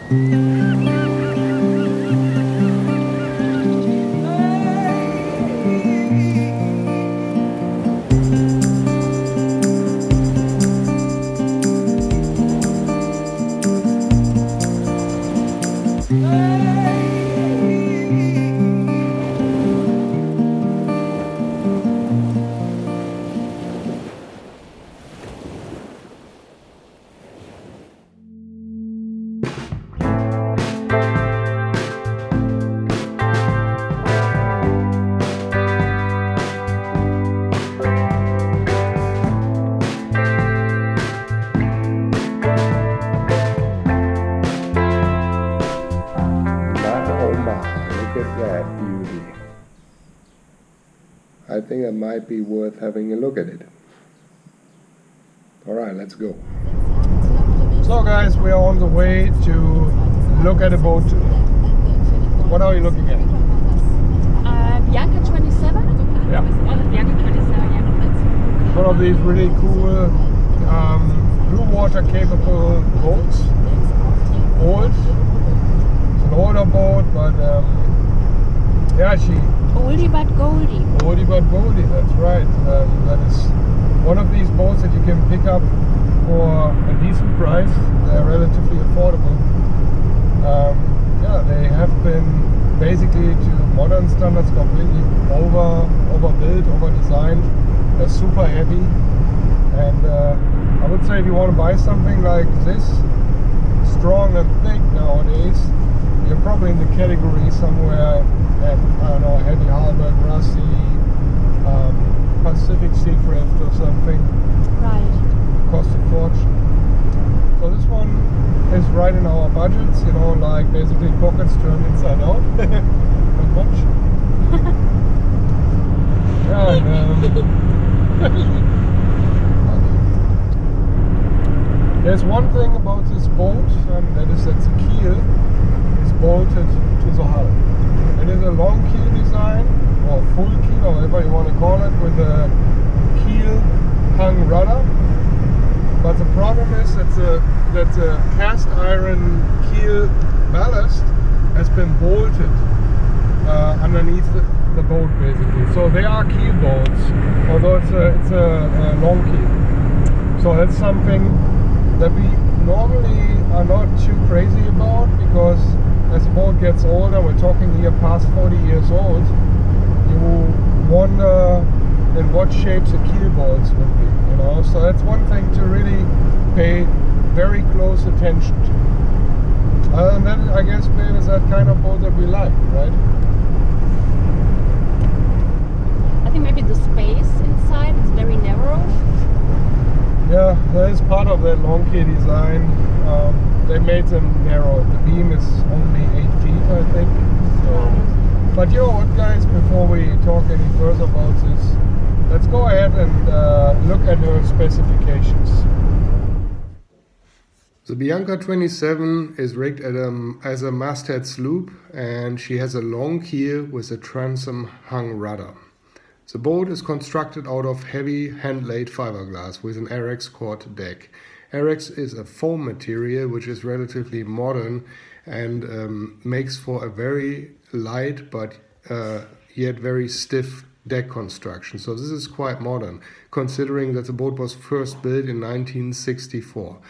I think it might be worth having a look at it. Alright, let's go. So guys, we are on the way to look at a boat. What are you looking at? Bianca 27? Yeah. Bianca 27, yeah. One of these really cool blue water capable boats. Old. It's an older boat, but yeah, Oldie but goldie. Oldie but goldie, that's right. That is one of these boats that you can pick up for a decent price. They're relatively affordable. Yeah, they have been basically to modern standards completely overbuilt, over-designed. They're super heavy, and I would say if you want to buy something like this, strong and thick nowadays, you're probably in the category somewhere at, I don't know, heavy harbor, grassy, Pacific Seafrift or something. Right. Cost a fortune. So this one is right in our budgets, you know, like basically pockets turned inside out. Not much. Yeah, there's one thing about this boat, and that is that the keel is bolted to the hull. It is a long keel design, or full keel, or whatever you want to call it, with a keel hung rudder. But the problem is that the cast iron keel ballast has been bolted underneath the boat, basically. So they are keel boats, although it's a long keel. So that's something that we normally are not too crazy about, because as the boat gets older, we're talking here past 40 years old, you wonder in what shapes the keel bolts would be, you know. So that's one thing to really pay very close attention to. Other than that, I guess maybe it's that kind of boat that we like, right? I think maybe the space inside is very narrow. Yeah, that is part of that long keel design. They made them narrow. The beam is only 8 feet, I think. So, but you know what, guys, before we talk any further about this, let's go ahead and look at her specifications. The Bianca 27 is rigged as a masthead sloop, and she has a long keel with a transom hung rudder. The boat is constructed out of heavy hand-laid fiberglass with an RX cord deck. RX is a foam material which is relatively modern and makes for a very light but yet very stiff deck construction. So this is quite modern, considering that the boat was first built in 1964.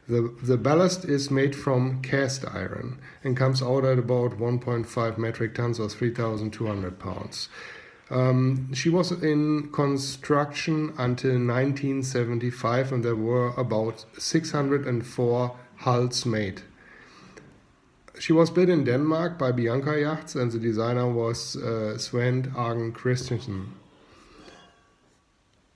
The ballast is made from cast iron and comes out at about 1.5 metric tons or 3,200 pounds. She was in construction until 1975, and there were about 604 hulls made. She was built in Denmark by Bianca Yachts, and the designer was Svend Argen Christensen.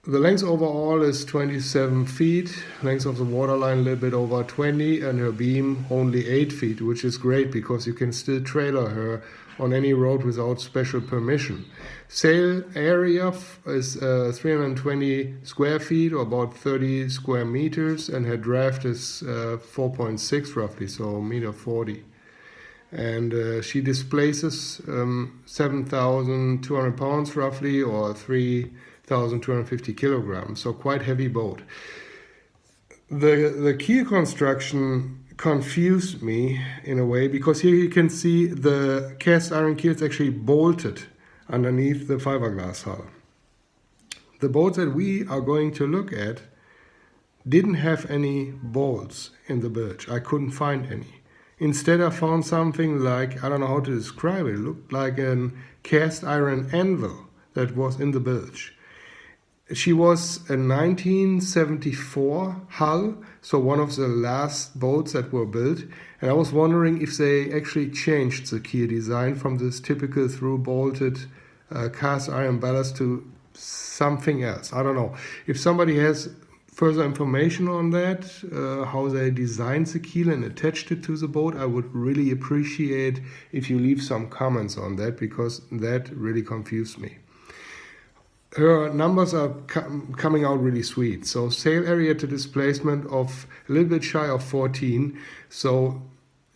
The length overall is 27 feet, length of the waterline a little bit over 20, and her beam only 8 feet, which is great because you can still trailer her on any road without special permission. Sail area is 320 square feet, or about 30 square meters, and her draft is 4.6 roughly, so meter 40. And she displaces 7,200 pounds roughly, or 3,250 kilograms, so quite heavy boat. The keel construction confused me in a way, because here you can see the cast iron keel is actually bolted underneath the fiberglass hull. The boat that we are going to look at didn't have any bolts in the bilge. I couldn't find any. Instead, I found something like, I don't know how to describe it, looked like a cast iron anvil that was in the bilge. She was a 1974 hull, so one of the last boats that were built. And I was wondering if they actually changed the keel design from this typical through-bolted cast iron ballast to something else. I don't know. If somebody has further information on that, how they designed the keel and attached it to the boat, I would really appreciate if you leave some comments on that, because that really confused me. Her numbers are coming out really sweet. So sail area to displacement of a little bit shy of 14. So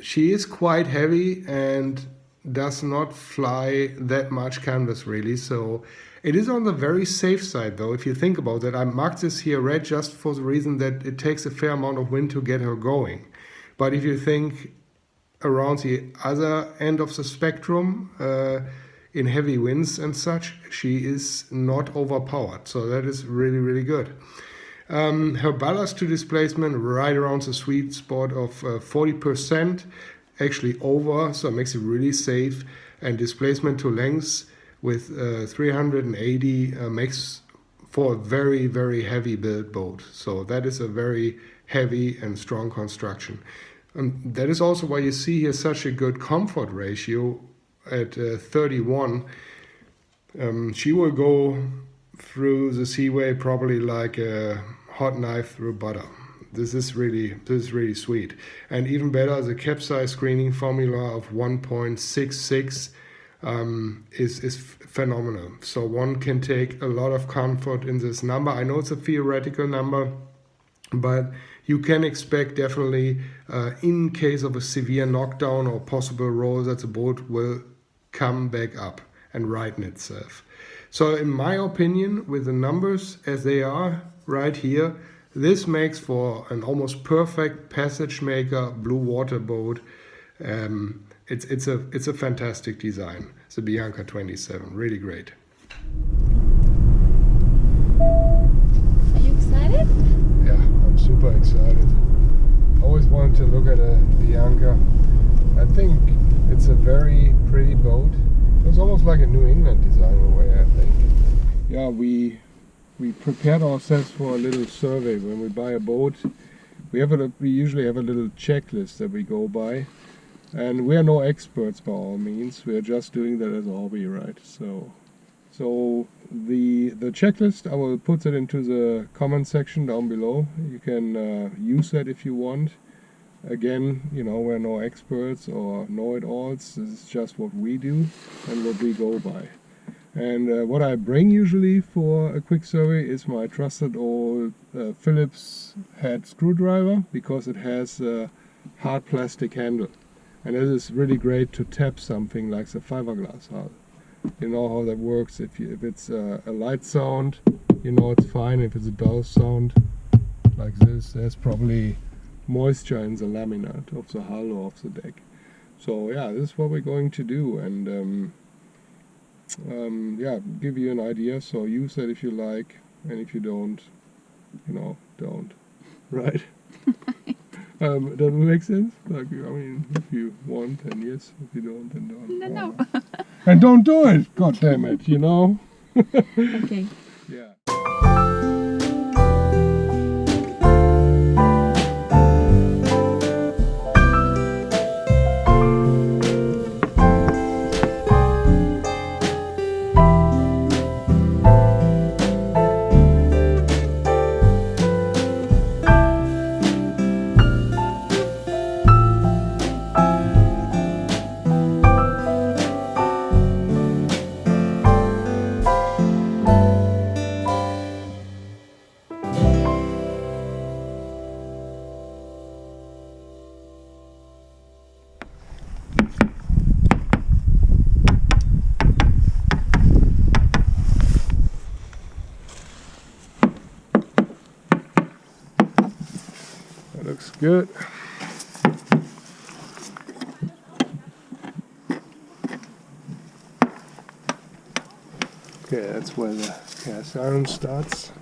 she is quite heavy and does not fly that much canvas really. So it is on the very safe side though, if you think about that. I marked this here red just for the reason that it takes a fair amount of wind to get her going. But if you think around the other end of the spectrum, in heavy winds and such, she is not overpowered. So that is really, really good. Her ballast to displacement right around the sweet spot of 40%, actually over, so it makes it really safe. And displacement to length with 380 makes for a very, very heavy built boat. So that is a very heavy and strong construction. And that is also why you see here such a good comfort ratio at 31. She will go through the seaway probably like a hot knife through butter. This is really sweet. And even better, the capsize screening formula of 1.66 is phenomenal. So one can take a lot of comfort in this number. I know it's a theoretical number, but you can expect definitely in case of a severe knockdown or possible roll that the boat will come back up and righten itself. So in my opinion, with the numbers as they are right here, this makes for an almost perfect passage maker blue water boat. It's a fantastic design. It's a Bianca 27, really great. Are you excited? Yeah, I'm super excited. Always wanted to look at a Bianca. I think it's a very pretty boat. It's almost like a New England design in a way, I think. Yeah, we prepared ourselves for a little survey. When we buy a boat, we usually have a little checklist that we go by. And we are no experts by all means. We are just doing that as a hobby, right? So the checklist, I will put it into the comment section down below. You can use that if you want. Again, you know, we're no experts or know-it-alls. This is just what we do and what we go by. And what I bring usually for a quick survey is my trusted old Phillips head screwdriver, because it has a hard plastic handle. And it is really great to tap something like the fiberglass hull. You know how that works. If it's a light sound, you know it's fine. If it's a dull sound like this, there's probably moisture in the laminate of the hull or of the deck. So yeah, this is what we're going to do, and yeah, give you an idea. So use that if you like, and if you don't, you know, don't. Right? Does it make sense? Like, I mean, if you want, then yes. If you don't, then don't. No. And don't do it. God damn it, you know. Okay. Yeah. Looks good. Okay, that's where the cast iron starts.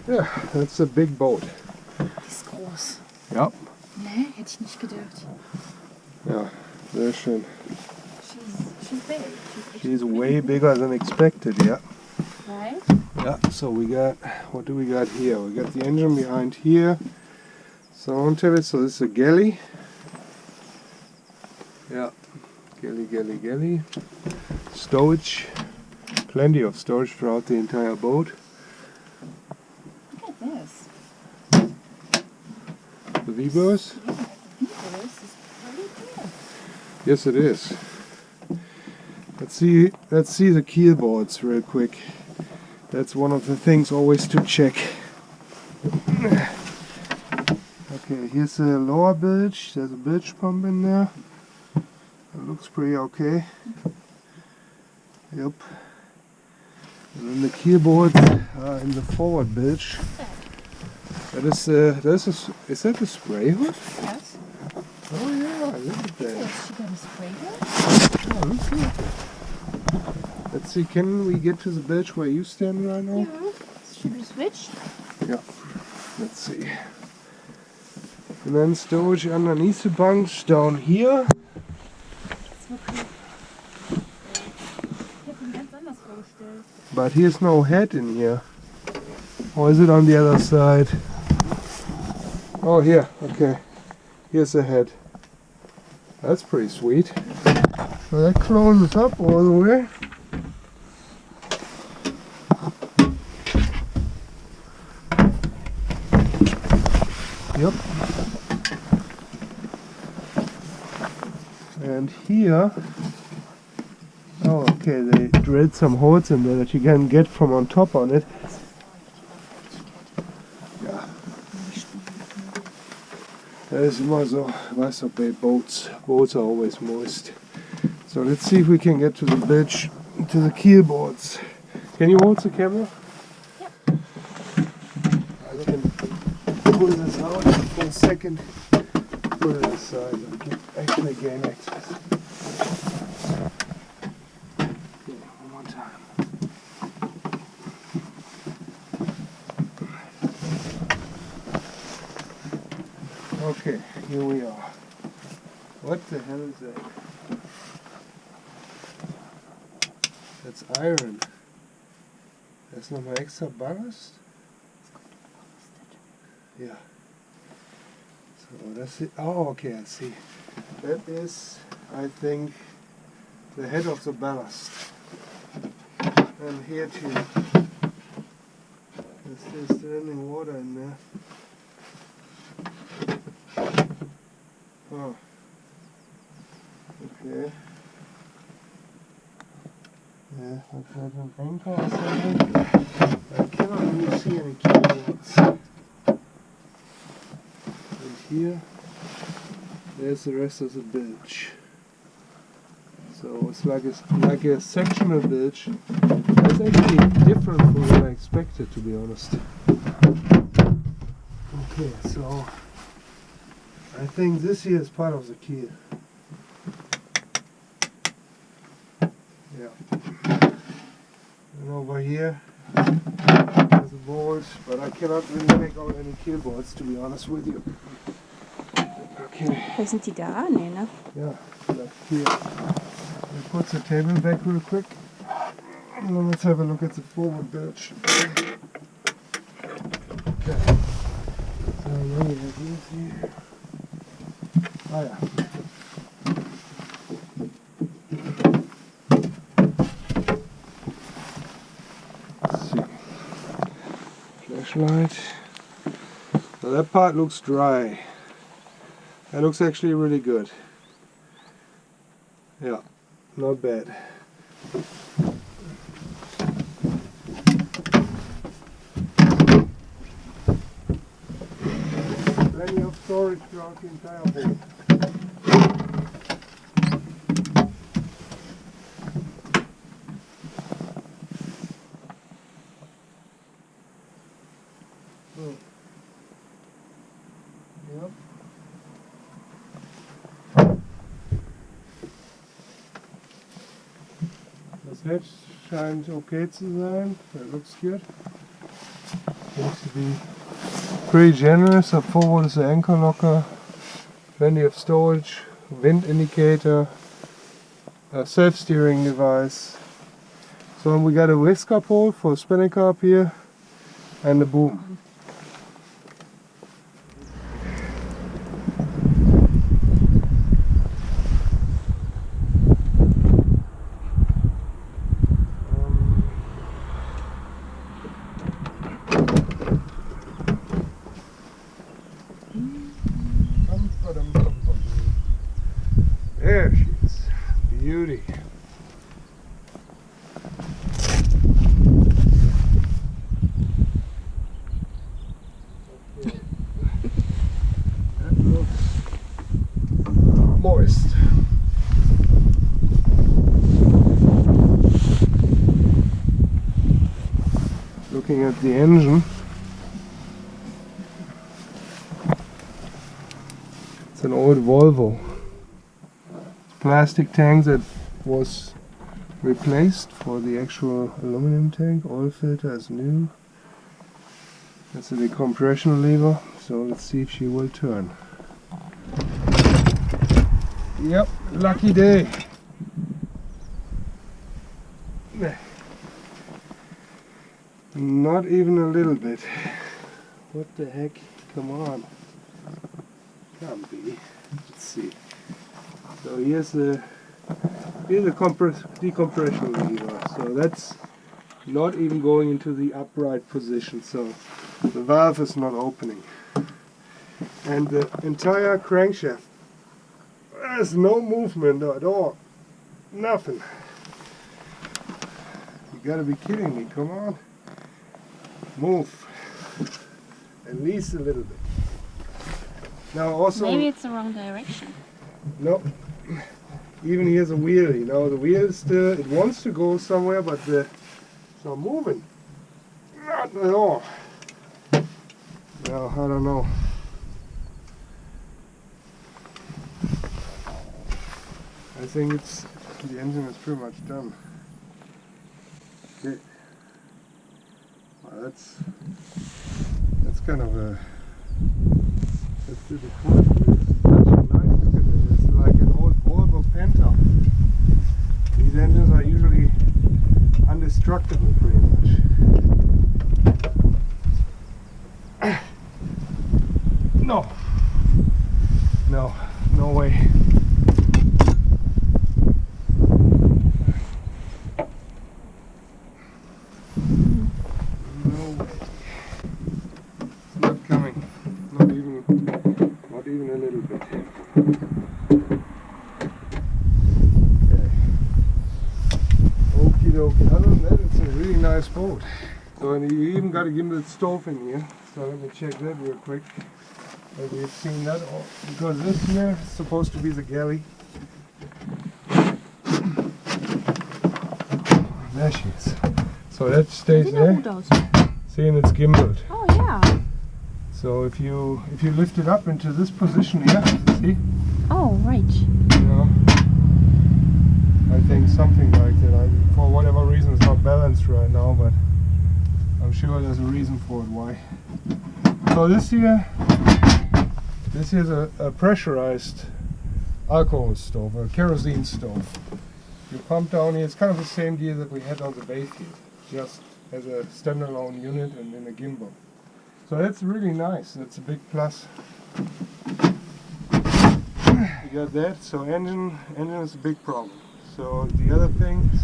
Ja, that's a big boat. Die ist groß. Ja. Ne, hätte ich nicht gedacht. Ja, sehr schön. She's big. She's way bigger than expected, yeah. Right? Yeah, so we got, what do we got here? We got the engine behind here. Sound of it, so this is a galley. Yeah, galley. Stowage, plenty of storage throughout the entire boat. Look at this. The V-berth? Yeah, the V-berth is pretty good. Yes, it is. Let's see the keel boards real quick. That's one of the things always to check. Okay, here's the lower bilge. There's a bilge pump in there. It looks pretty okay. Yep. And then the keel boards are in the forward bilge. Is that the spray hood? Yes. Oh yeah, look at that. Yes, she got a spray hood. Oh, look good. Let's see, can we get to the bilge where you stand right now? Yeah. Should we switch? Yeah. Let's see. And then storage underneath the bunks down here. Das wird cool. Ich hätte ihn ganz anders vorgestellt. But here's no head in here. Or is it on the other side? Oh, here. Okay. Here's the head. That's pretty sweet. So that closes up all the way. Yep. And here, oh okay, they drilled some holes in there that you can get from on top on it. Ja. Das ist immer so, weißt du, bei boats are always moist. So let's see if we can get to the bilge, to the keel boards. Can you hold the camera? Yep. I can pull this out for a second. Put it aside and actually gain access. Okay, one more time. Okay, here we are. What the hell is that? That's iron. That's nochmal extra ballast? Yeah. So that's it. Oh, okay, I see. That is, I think, the head of the ballast. And here too. There's still any water in there. Oh. Okay. Yeah, looks like an anchor or something. I cannot really see any keyboards. And here, there's the rest of the bilge. So it's like a sectional bilge. That's actually different from what I expected, to be honest. Okay, so I think this here is part of the keel. Yeah. And over here there's a board, but I cannot really make out any keel boards, to be honest with you. Okay. Vielleicht sind die da? Nee, ne? Yeah, like here. I'll put the table back real quick. And then let's have a look at the forward bilge. Okay. So now we have this here. Oh yeah. Let's see. Flashlight. Now that part looks dry. That looks actually really good. Yeah, not bad. Plenty of storage throughout the entire boat. Yep. Das hatch scheint okay zu sein. That looks good. Seems to be pretty generous. Up forward is the anchor locker. Plenty of storage, wind indicator, a self-steering device. So we got a whisker pole for spinning carp here and a boom. There she is. Beauty. Okay. That looks moist. Looking at the engine. It's an old Volvo. Plastic tank that was replaced for the actual aluminum tank. Oil filter is new. That's a decompression lever, so let's see if she will turn. Yep, lucky day. Not even a little bit. What the heck? Come on. Can't be. Let's see. So here's the decompression lever. So that's not even going into the upright position. So the valve is not opening. And the entire crankshaft, there's no movement at all. Nothing. You gotta be kidding me. Come on. Move. At least a little bit. Now also... Maybe it's the wrong direction. No. Even here's a wheel, you know, the wheel is still, it wants to go somewhere, but it's not moving. Not at all. No, I don't know. I think the engine is pretty much done. Okay. Well, that's kind of a, let's do the front wheel. It's like an old Volvo Penta. These engines are usually indestructible pretty much. No. No. No way. No way. It's not coming. Not even a little bit. Okay. Other than that, it's a really nice boat. So, and you even got a gimbal stove in here. So let me check that real quick. Maybe you've seen that, because this here is supposed to be the galley. There she is. So that stays there. See, and it's gimbaled. Oh yeah. So if you lift it up into this position here, see? Oh right. You know, I think something like that. For whatever reason, it's not balanced right now, but I'm sure there's a reason for it. Why? So this here is a pressurized alcohol stove, a kerosene stove. You pump down here. It's kind of the same deal that we had on the Bayfield, just as a standalone unit and in a gimbal. So that's really nice. That's a big plus. You got that. So engine is a big problem. So the other things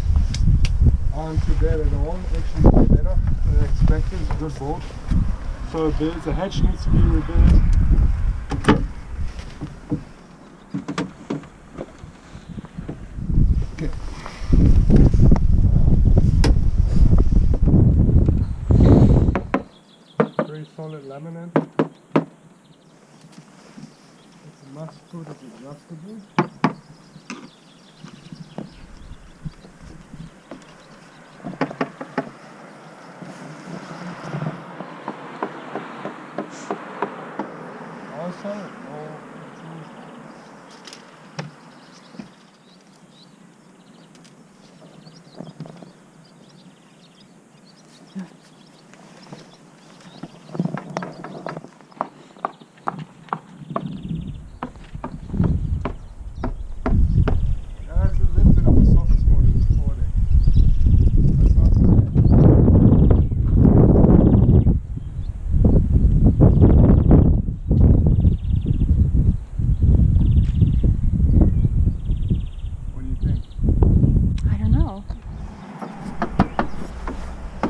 aren't too bad at all. Actually better than expected. It's a good boat. So the hatch needs to be rebuilt. Okay. Very solid laminate. foot is adjustable. Also,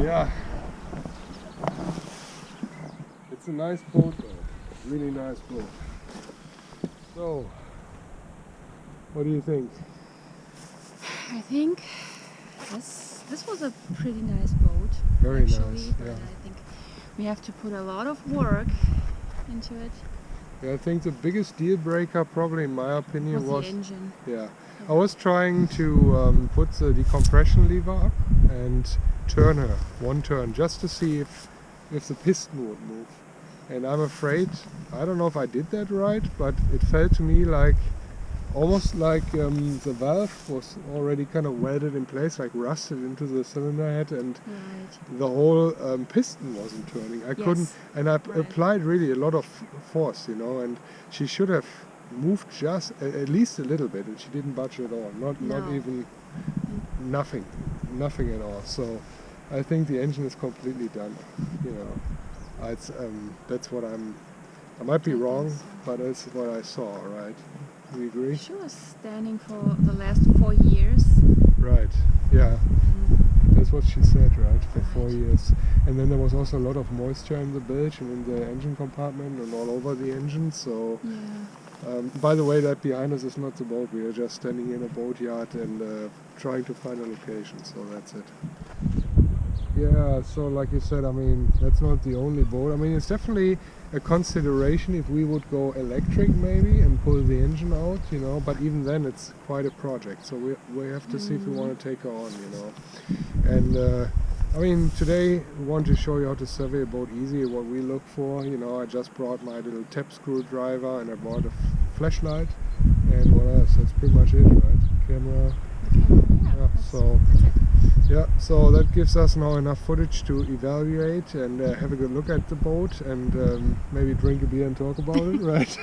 yeah, it's a nice boat though, really nice boat. So, what do you think? I think this was a pretty nice boat. Very actually, nice, but yeah. I think we have to put a lot of work into it. Yeah, I think the biggest deal breaker, probably in my opinion, Was was the engine. yeah. I was trying to put the decompression lever up and turn her one turn just to see if the piston would move. And I'm afraid, I don't know if I did that right, but it felt to me like almost like the valve was already kind of welded in place, like rusted into the cylinder head, and Right. the whole piston wasn't turning. I couldn't, and I applied really a lot of force, you know, and she should have moved just at least a little bit, and she didn't budge at all. Not No. even nothing at all. So I think the engine is completely done. You know, it's that's what I might be I think wrong, so. but that's what I saw. Right? We agree. She was standing for the last 4 years. Right. Yeah. And That's what she said, right? For 4 Right. years. And then there was also a lot of moisture in the bilge and in the engine compartment and all over the engine. So, yeah. by the way, that behind us is not the boat. We are just standing in a boat yard and trying to find a location. So that's it. Yeah, so like you said, I mean, that's not the only boat. I mean, it's definitely a consideration if we would go electric maybe and pull the engine out, you know, but even then it's quite a project. So we have to see if we want to take her on, you know. And I mean, today we want to show you how to survey a boat easy, what we look for. You know, I just brought my little tap screwdriver and I brought a flashlight and what else? That's pretty much it, right? Camera. Yeah, So that's it. yeah, so that gives us now enough footage to evaluate and have a good look at the boat and maybe drink a beer and talk about it, right?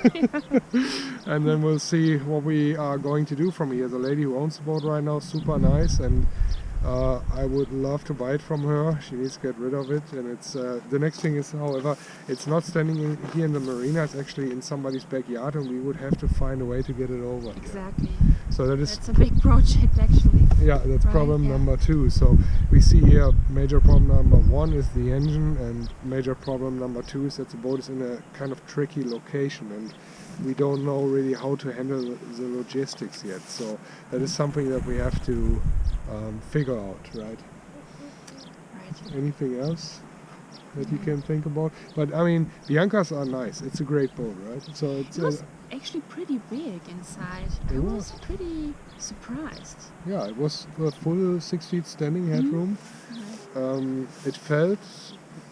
And then we'll see what we are going to do from here. The lady who owns the boat right now, super nice, and I would love to buy it from her. She needs to get rid of it, and it's the next thing is, however, it's not standing here in the marina. It's actually in somebody's backyard, and we would have to find a way to get it over. Exactly. So that is That's a big project, actually. yeah, that's Right, problem yeah. number 2. So we see here major problem number 1 is the engine, and major problem number 2 is that the boat is in a kind of tricky location, and we don't know really how to handle the logistics yet. So that is something that we have to figure out, right? Right. Anything else that you can think about? But I mean, Biancas are nice. It's a great boat, right? So it's It was actually pretty big inside. I It was was. pretty surprised. yeah, it was a full 6 feet standing headroom. Right. It felt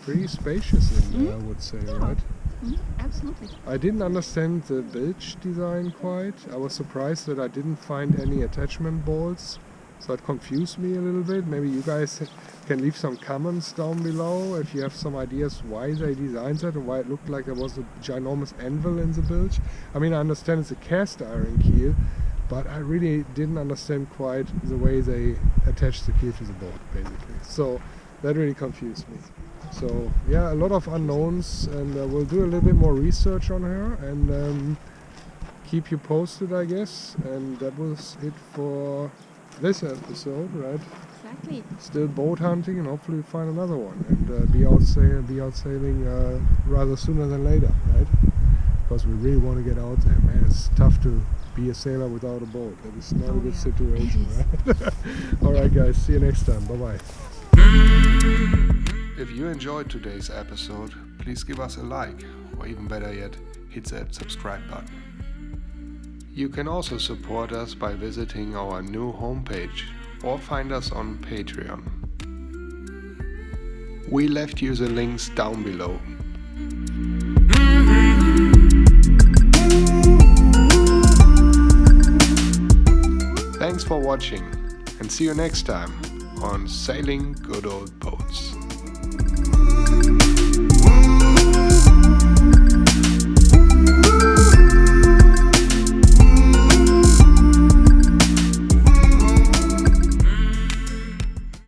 pretty spacious in there, I would say, Yeah. right? Absolutely. I didn't understand the bilge design quite. I was surprised that I didn't find any attachment bolts, so it confused me a little bit. Maybe you guys can leave some comments down below if you have some ideas why they designed that and why it looked like there was a ginormous anvil in the bilge. I mean, I understand it's a cast iron keel, but I really didn't understand quite the way they attached the keel to the boat, basically. So that really confused me. So yeah, a lot of unknowns, and we'll do a little bit more research on her and keep you posted, I guess. And that was it for this episode, right? Exactly. Still boat hunting, and hopefully we find another one and be out sailing rather sooner than later, right? Because we really want to get out there, man. It's tough to be a sailor without a boat. That is not a good situation, right? All right, guys. See you next time. Bye bye. If you enjoyed today's episode, please give us a like, or even better yet, hit that subscribe button. You can also support us by visiting our new homepage or find us on Patreon. We left you the links down below. Thanks for watching and see you next time on Sailing Good Old Boats.